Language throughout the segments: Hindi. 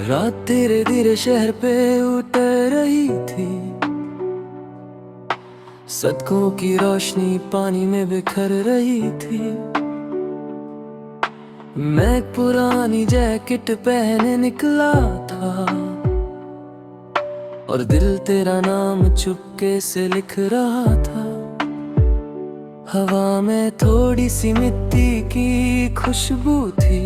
रात धीरे धीरे शहर पे उतर रही थी। सड़कों की रोशनी पानी में बिखर रही थी। मैं एक पुरानी जैकेट पहने निकला था और दिल तेरा नाम चुपके से लिख रहा था। हवा में थोड़ी सी मिट्टी की खुशबू थी,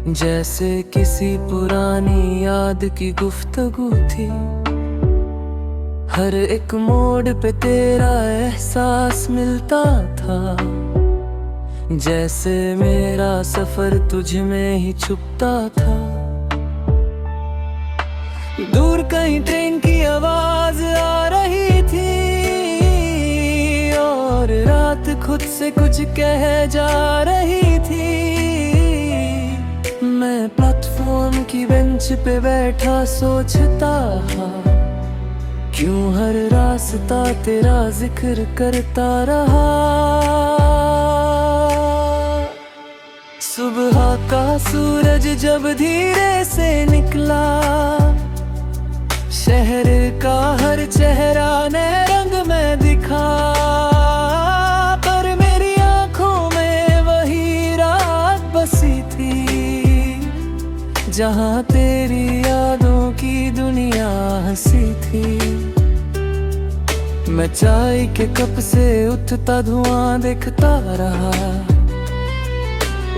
जैसे किसी पुरानी याद की गुफ्तगू थी। हर एक मोड़ पे तेरा एहसास मिलता था, जैसे मेरा सफर तुझ में ही छुपता था। दूर कहीं ट्रेन की आवाज आ रही थी और रात खुद से कुछ कह जा रही थी। मैं प्लेटफॉर्म की बेंच पे बैठा सोचता था, क्यों हर रास्ता तेरा जिक्र करता रहा। सुबह का सूरज जब धीरे से निकला, शहर का हर चेहरा नए रंग में दिखा। पर मेरी आंखों में वही रात बसी थी, जहां तेरी यादों की दुनिया हंसी थी। मैं चाय के कप से उठता धुआं देखता रहा,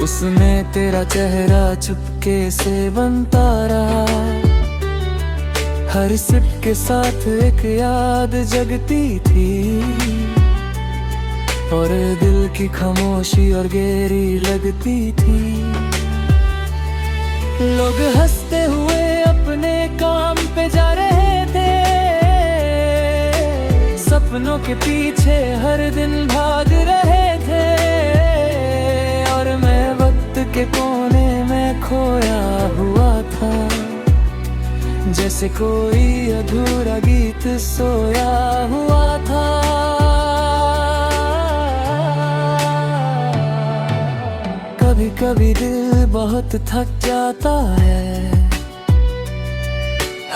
उसमें तेरा चेहरा चुपके से बनता रहा। हर सिप के साथ एक याद जगती थी और दिल की खामोशी और गहरी लगती थी। लोग हंसते हुए अपने काम पे जा रहे थे, सपनों के पीछे हर दिन भाग रहे थे। और मैं वक्त के कोने में खोया हुआ था, जैसे कोई अधूरा गीत सोया हुआ था। कभी कभी दिल बहुत थक जाता है,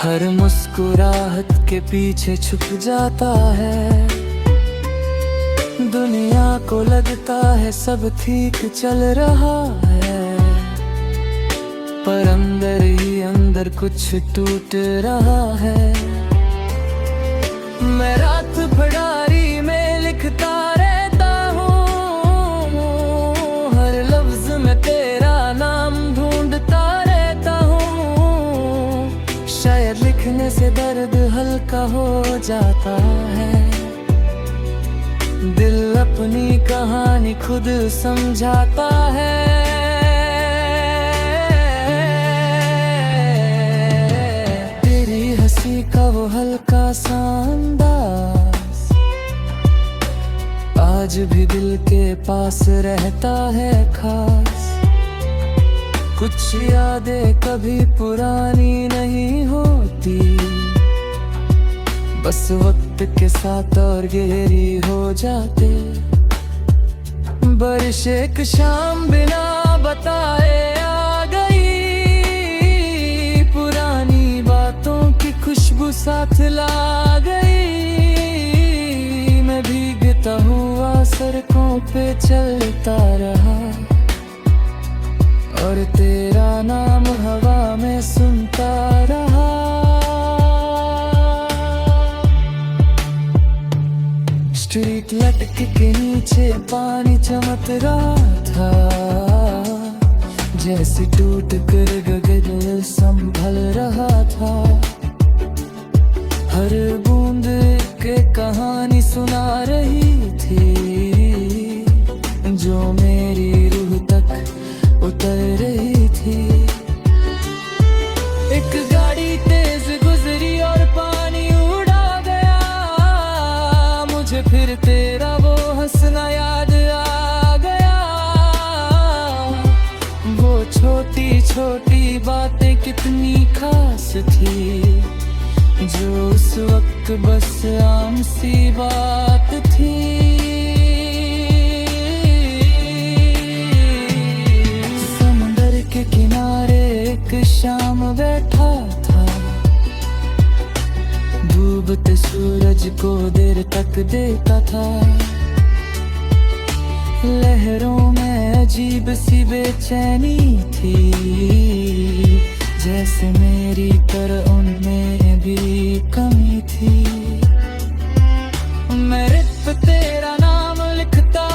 हर मुस्कुराहट के पीछे छुप जाता है। दुनिया को लगता है सब ठीक चल रहा है, पर अंदर ही अंदर कुछ टूट रहा है। मैं रात भड़ारी में लिखता रहता हूँ, हर लफ्ज में तेरा नाम ढूंढता रहता हूँ। शायद लिखने से दर्द हल्का हो जाता है, दिल अपनी कहानी खुद समझाता है। का वो हल्का सा अंदाज आज भी दिल के पास रहता है खास। कुछ यादें कभी पुरानी नहीं होती, बस वक्त के साथ और गहरी हो जाते। बारिश एक शाम बिना बताए आ गई, पुरानी बातों की खुशबू साथ ला गई। मैं भीगता हुआ सड़कों पे चलता रहा और तेरा नाम हवा में सुनता रहा। स्ट्रीट लाइट के नीचे पानी चमक रहा था, जैसे टूट कर गगन संभल रहा था। हर बूंद के कहानी सुना रही थी, जो मेरी रूह तक उतर रही थी। एक गाड़ी तेज गुजरी और पानी उड़ा गया, मुझे फिर तेरा वो हंसना याद आ गया। वो छोटी छोटी बातें कितनी खास थी, जो उस वक्त बस आम सी बात थी। समंदर के किनारे एक शाम तुझको देर तक देखता था। लहरों में अजीब सी बेचैनी थी, जैसे मेरी तरह उनमें भी कमी थी। मैं रित पे तेरा नाम लिखता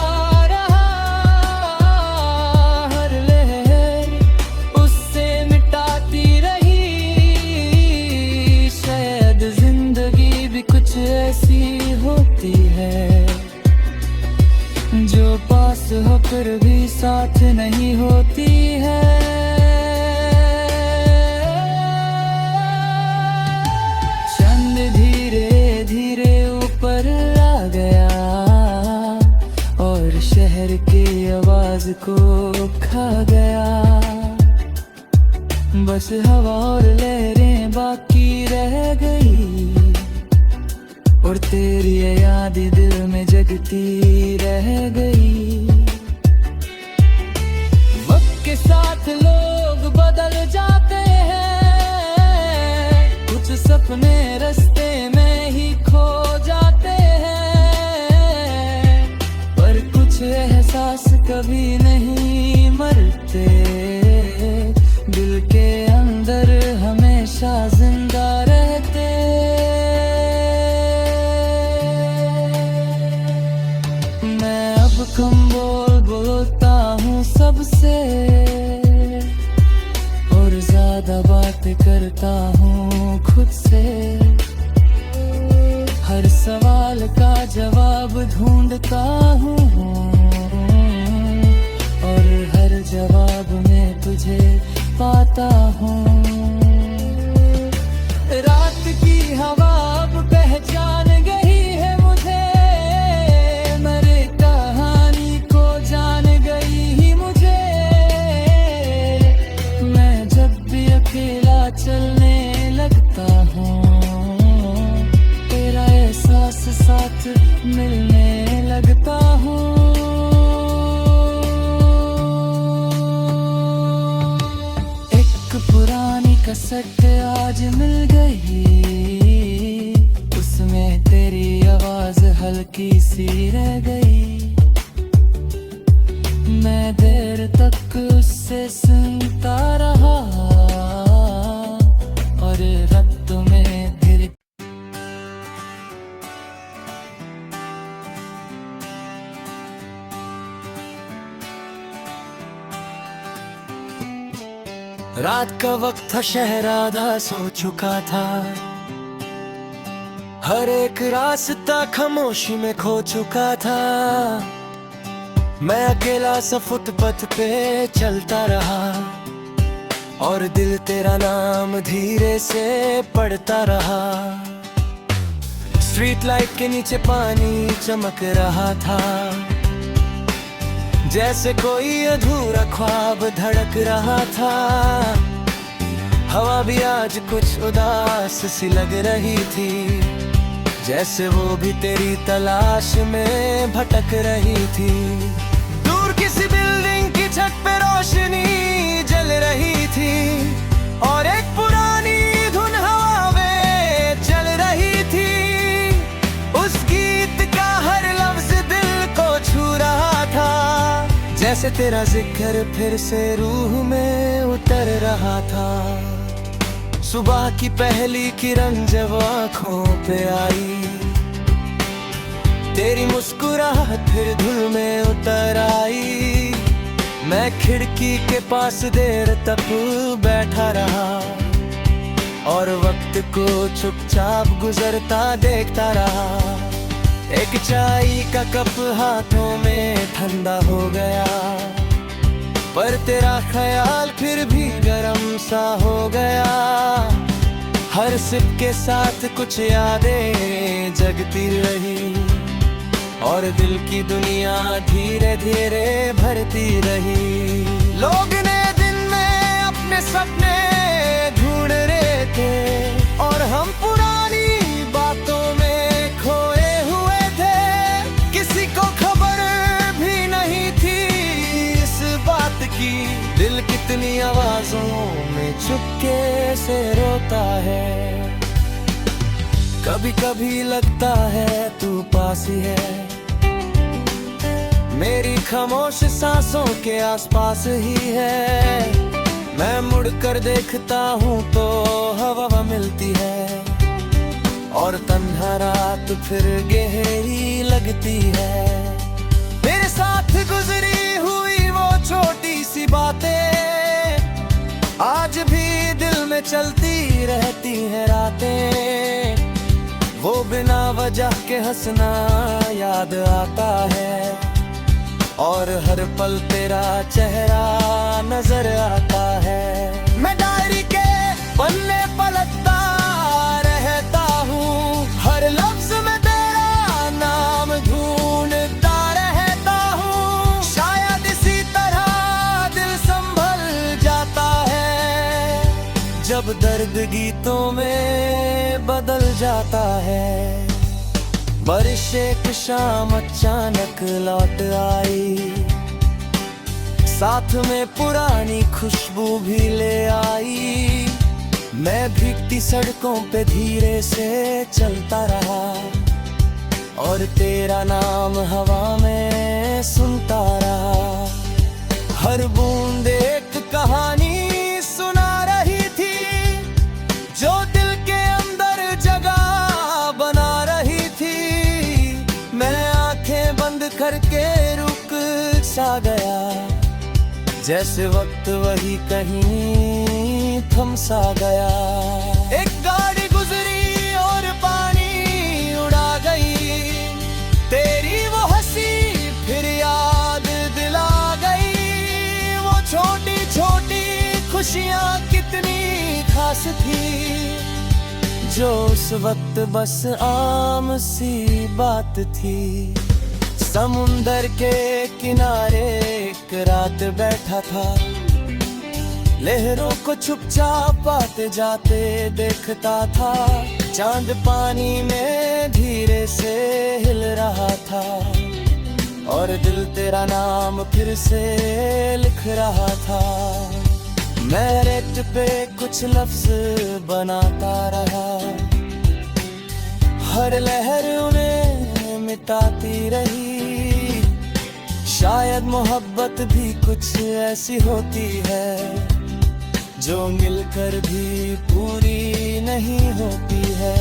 रहा, हर लहर उससे मिटाती रही। शायद जिंदगी भी कुछ ऐसी होती है, जो पास होकर भी साथ नहीं होती है। चंद धीरे धीरे ऊपर आ गया और शहर की आवाज को खा गया। बस हवा और लहरें बाकी रह गई, और तेरी याद दिल में जगती रह गई। वक्त के साथ लोग बदल जाते हैं, कुछ सपने रास्ते में ही खो जाते हैं, पर कुछ एहसास कभी नहीं मरते, दिल के अंदर हमेशा जिंदा रहते। मैं अब कम बोलता हूँ सबसे, और ज्यादा बातें करता हूँ खुद से। हर सवाल का जवाब ढूंढता हूँ, और हर जवाब में तुझे पाता हूँ। रात की हवा अब पहचान गई है मुझे, मेरे कहानी को जान गई ही मुझे। मैं जब भी अकेला चलने लगता हूँ, तेरा एहसास साथ मिलने लगता हूँ। एक पुरानी कसट आज मिल गई, उसमें तेरी आवाज हल्की सी रह गई। मैं देर तक उससे सुनता रहा, और रत में धीरे रात का वक्त था, शहर आधा सो चुका था। हर एक रास्ता खामोशी में खो चुका था। मैं अकेला सा फुटपाथ पे चलता रहा, और दिल तेरा नाम धीरे से पढ़ता रहा। स्ट्रीट लाइट के नीचे पानी चमक रहा था, जैसे कोई अधूरा ख्वाब धड़क रहा था। हवा भी आज कुछ उदास सी लग रही थी, जैसे वो भी तेरी तलाश में भटक रही थी। दूर किसी बिल्डिंग की छत पे रोशनी जल रही थी, और एक पुरानी धुन हवा में चल रही थी। उस गीत का हर लफ्ज दिल को छू रहा था, जैसे तेरा जिक्र फिर से रूह में उतर रहा था। सुबह की पहली किरण जब आँखों पे आई, तेरी मुस्कुराहट फिर धुल में उतर आई। मैं खिड़की के पास देर तक बैठा रहा, और वक्त को चुपचाप गुजरता देखता रहा। एक चाय का कप हाथों में ठंडा हो गया, पर तेरा ख्याल फिर भी गरम सा हो गया। हर सिप के साथ कुछ यादें जगती रही, और दिल की दुनिया धीरे धीरे भरती रही। लोग नए दिन में अपने सपने ढूंढ रहे थे, और हम पुरानी बातों में खोए हुए थे। किसी को खबर भी नहीं थी इस बात की, दिल कितनी आवाजों में चुपके से रोता है। कभी कभी लगता है तू पास ही है, मेरी खामोश सांसों के आसपास ही है। मैं मुड़कर देखता हूँ तो हवा मिलती है, और तन्हा रात फिर गहरी लगती है। मेरे साथ गुजरी हुई वो छोटी सी बातें आज भी दिल में चलती रहती हैं रातें। वो बिना वजह के हंसना याद आता है, और हर पल तेरा चेहरा नजर आता है। मैं डायरी के पन्ने पलटता रहता हूँ, हर लफ्ज में तेरा नाम ढूंढता रहता हूँ। शायद इसी तरह दिल संभल जाता है, जब दर्द गीतों में बदल जाता है। बारिश एक शाम अचानक लौट आई, साथ में पुरानी खुशबू भी ले आई। मैं भीगती सड़कों पे धीरे से चलता रहा, और तेरा नाम हवा में सुनता रहा। हर बूंद एक कहानी सुना रही थी, जो दिल के अंदर जगह बना रही थी। मैं आंखें बंद करके रुक सा गया, जैसे वक्त वही कहीं थम सा गया। एक गाड़ी गुजरी और पानी उड़ा गई, तेरी वो हंसी फिर याद दिला गई। वो छोटी छोटी खुशियाँ कितनी खास थी, जो उस वक्त बस आम सी बात थी। समुंदर के किनारे एक रात बैठा था, लहरों को चुपचाप आते जाते देखता था। चांद पानी में धीरे से हिल रहा था, और दिल तेरा नाम फिर से लिख रहा था। मैं रेत पे कुछ लफ्ज बनाता रहा, हर लहर उन्हें मिटाती रही। शायद मोहब्बत भी कुछ ऐसी होती है, जो मिलकर भी पूरी नहीं होती है।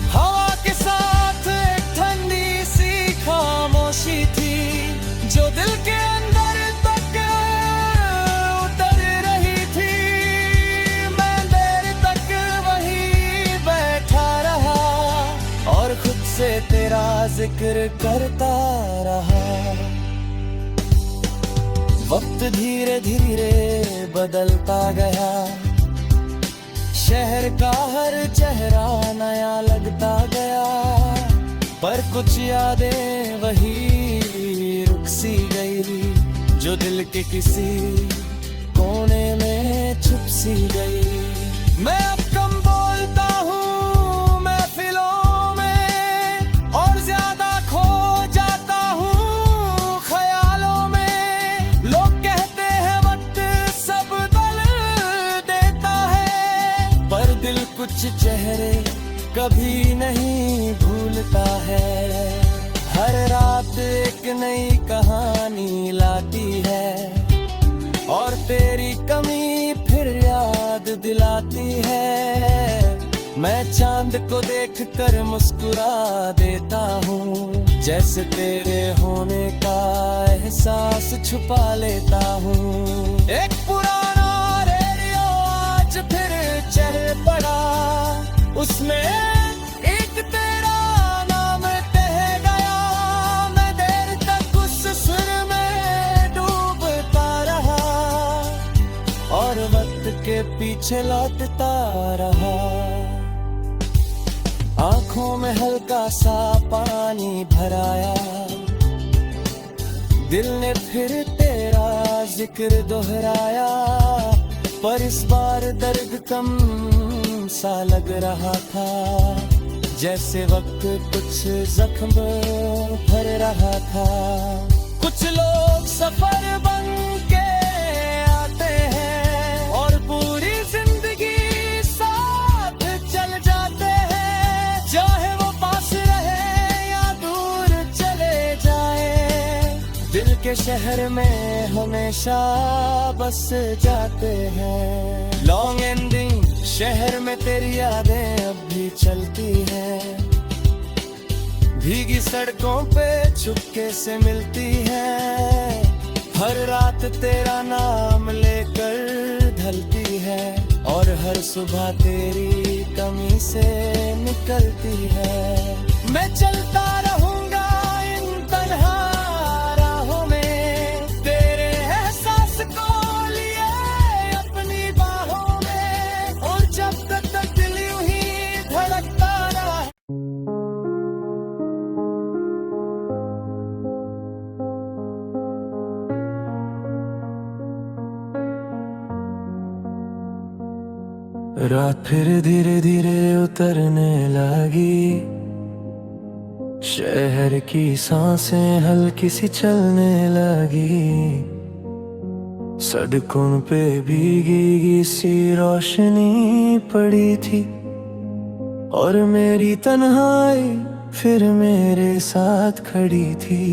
हवा के साथ एक ठंडी सी खामोशी थी, जो दिल के अंदर तक उतर रही थी। मैं देर तक वहीं बैठा रहा, और खुद से तेरा जिक्र करता रहा। वक्त धीरे धीरे बदलता गया, शहर का हर चेहरा नया लगता गया। पर कुछ यादें वही रुक सी गई, जो दिल के किसी कोने में छुप सी गई। मैं अब कम बोलता हूँ महफिलों में, और ज्यादा खो जाता हूँ ख्यालों में। लोग कहते हैं वक्त सब बदल देता है, पर दिल कुछ चेहरे कभी नहीं भूलता है। हर रात एक नई कहानी लाती है, और तेरी कमी फिर याद दिलाती है। मैं चांद को देखकर मुस्कुरा देता हूँ, जैसे तेरे होने का एहसास छुपा लेता हूँ। एक पुराना रेडियो आज फिर चल पड़ा, उसमें एक तेरा नाम कह गया। मैं देर तक उस सुर में डूबता रहा, और वक्त के पीछे लौटता रहा। आंखों में हल्का सा पानी भराया, दिल ने फिर तेरा जिक्र दोहराया। पर इस बार दर्द कम सा लग रहा था, जैसे वक्त कुछ जख्म भर रहा था। कुछ लोग सफर बन के आते हैं, और पूरी जिंदगी साथ चल जाते हैं। चाहे वो के शहर में हमेशा बस जाते हैं। लॉन्ग एंडिंग शहर में तेरी यादें अब भी चलती हैं। भीगी सड़कों पे चुपके से मिलती है। हर रात तेरा नाम लेकर ढलती है और हर सुबह तेरी कमी से निकलती है। मैं चलता रहूंगा इन तन्हा राहों में, तेरे एहसास को लिए अपनी बाहों में, और जब तक दिल यूं ही धड़कता रहा। रात फिर धीरे धीरे उतरने लगी। शहर की सांसें हल्की सी चलने लगी। सड़कों पे भीगी सी रोशनी पड़ी थी और मेरी तन्हाई फिर मेरे साथ खड़ी थी।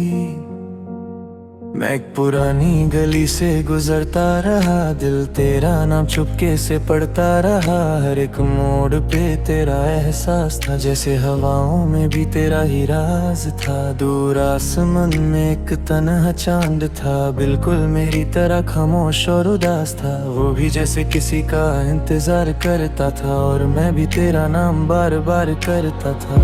मैं एक पुरानी गली से गुजरता रहा, दिल तेरा नाम चुपके से पढ़ता रहा। हर एक मोड़ पे तेरा एहसास था, जैसे हवाओं में भी तेरा ही राज था। दूर आसमान में एक तन्हा चांद था, बिल्कुल मेरी तरह खामोश और उदास था। वो भी जैसे किसी का इंतजार करता था और मैं भी तेरा नाम बार बार करता था।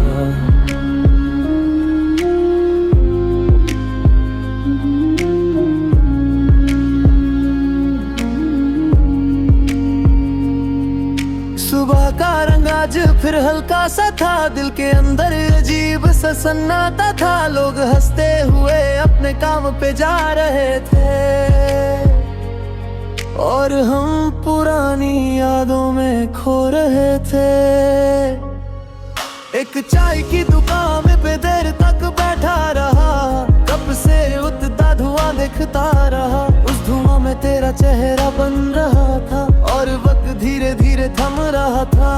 सुबह का रंग आज फिर हल्का सा था, दिल के अंदर अजीब सा सन्नाटा था। लोग हंसते हुए अपने काम पे जा रहे थे और हम पुरानी यादों में खो रहे थे। एक चाय की दुकान पे देर तक बैठा रहा, कब से उठता धुआं देखता रहा। उस धुआं में तेरा चेहरा बन रहा था और वक्त धीरे धीरे थम रहा था।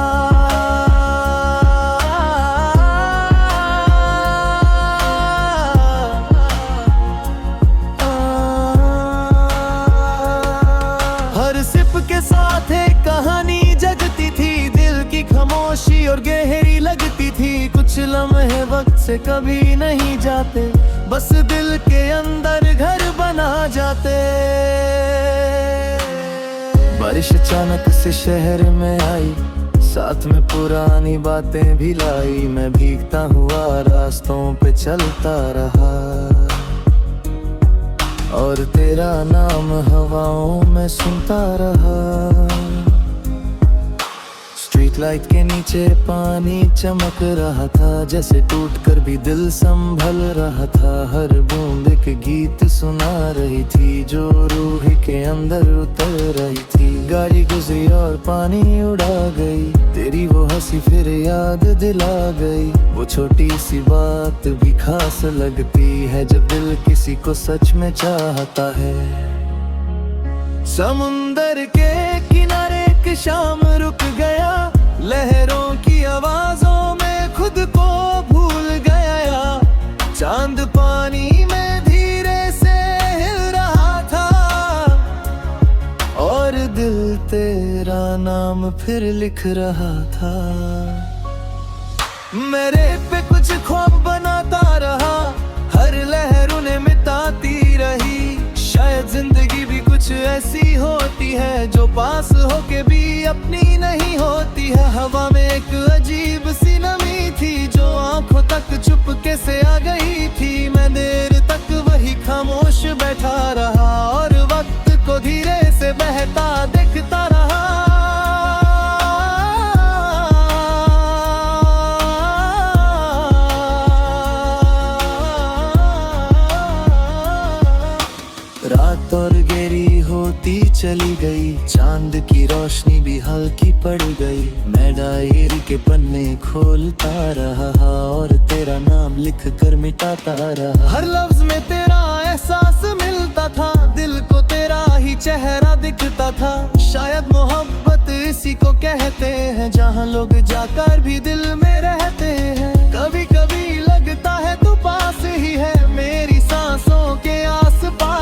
हर सिप के साथ एक कहानी जगती थी, दिल की खामोशी और गहरी लगती थी। कुछ लम्हे वक्त से कभी नहीं जाते, बस दिल के अंदर घर बना जाते। बारिश अचानक से शहर में आई, साथ में पुरानी बातें भी लाई। मैं भीगता हुआ रास्तों पे चलता रहा और तेरा नाम हवाओं में सुनता रहा। स्ट्रीट लाइट के नीचे पानी चमक रहा था, जैसे टूटकर भी दिल संभल रहा था। हर बूंद एक गीत सुना रही थी जो रूह के अंदर उतर रही थी। गाड़ी गुजरी और पानी उड़ा गई, तेरी वो हंसी फिर याद दिला गई। वो छोटी सी बात भी खास लगती है जब दिल किसी को सच में चाहता है। समुंदर के किनारे एक शाम रुक गया, लहरों की आवाजों में खुद को भूल गया। चांद पानी में धीरे से हिल रहा था और दिल तेरा नाम फिर लिख रहा था। मेरे पे कुछ ख्वाब बनाता रहा, हर लहर उन्हें मिटाती रही। शायद जिंदगी भी कुछ ऐसी होती है जो पास होके भी अपनी नहीं होती है। हवा में एक अजीब सी नमी थी जो आंखों तक चुपके से आ गई थी। मैं देर तक वही खामोश बैठा रहा और वक्त को धीरे से बहता देखता रहा। रात और गहरी होती चली गई, चांद की रोशनी भी हल्की पड़ गई। मैं डायरी के पन्ने खोलता रहा और तेरा नाम लिख कर मिटाता रहा। हर लफ्ज में तेरा एहसास मिलता था, दिल को तेरा ही चेहरा दिखता था। शायद मोहब्बत इसी को कहते हैं जहाँ लोग जाकर भी दिल में रहते हैं। कभी कभी लगता है तू पास ही है, मेरी सांसों के आस पास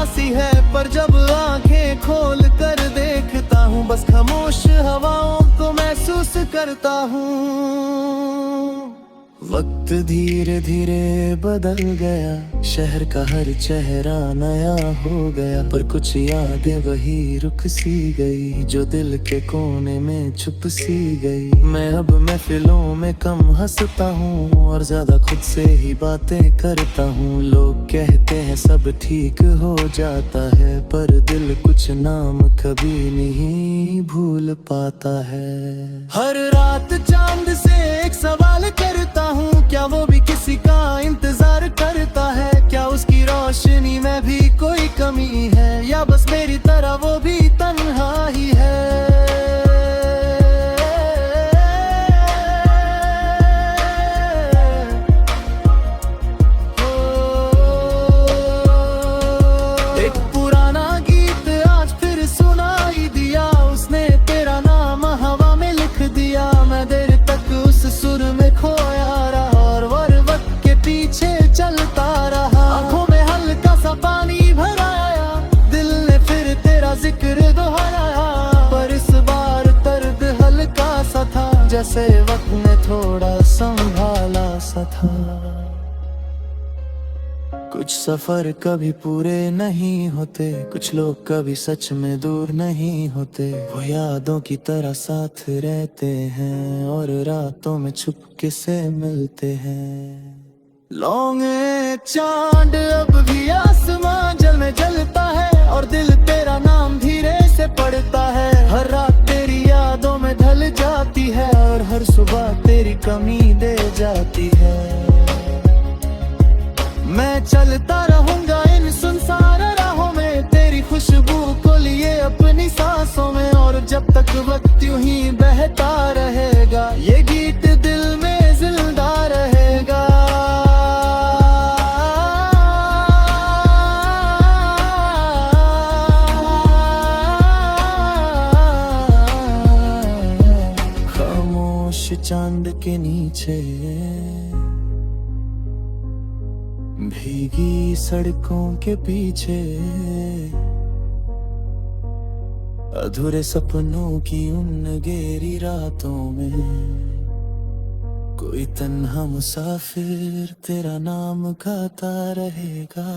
वक्त धीरे धीरे बदल गया, शहर का हर चेहरा नया हो गया, पर कुछ यादें वही रुक सी गई, जो दिल के कोने में छुप सी गई। मैं अब महफिलों में कम हंसता हूँ और ज्यादा खुद से ही बातें करता हूँ। लोग कहते हैं सब ठीक हो जाता है, पर दिल कुछ नाम कभी नहीं भूल पाता है। हर रात चांद से एक सवाल करता हूँ, क्या वो भी किसी का इंतजार करता है? क्या उसकी रोशनी में भी कोई कमी है, या बस मेरी तरह वो भी तन्हा ही है? एक पुराना गीत आज फिर सुनाई दिया, उसने तेरा नाम हवा में लिख दिया। मैं देर तक उस सुर में खोया रहा और वक्त के पीछे चलता रहा। आंखों में हल्का सा पानी भर आया, दिल ने फिर तेरा जिक्र दोहराया, पर इस बार दर्द हल्का सा था, जैसे वक्त ने थोड़ा संभाला सा था। कुछ सफर कभी पूरे नहीं होते, कुछ लोग कभी सच में दूर नहीं होते, वो यादों की तरह साथ रहते हैं और रातों में चुपके से मिलते हैं। लौंगे चांद अब भी आसमां जल में जलता है, और दिल तेरा नाम धीरे से पढ़ता है। हर रात तेरी यादों में ढल जाती है, और हर सुबह तेरी कमी दे जाती है। मैं चलता रहूंगा इन सुनसान राहों में, तेरी खुशबू को लिए अपनी सांसों में, और जब तक वक्त यूं ही बहता रहेगा, ये गीत दिल में जिंदा रहेगा। खामोश चांद के नीचे, भीगी सड़कों के पीछे, अधूरे सपनों की उन गहरी रातों में, कोई तन्हा मुसाफिर तेरा नाम गाता रहेगा।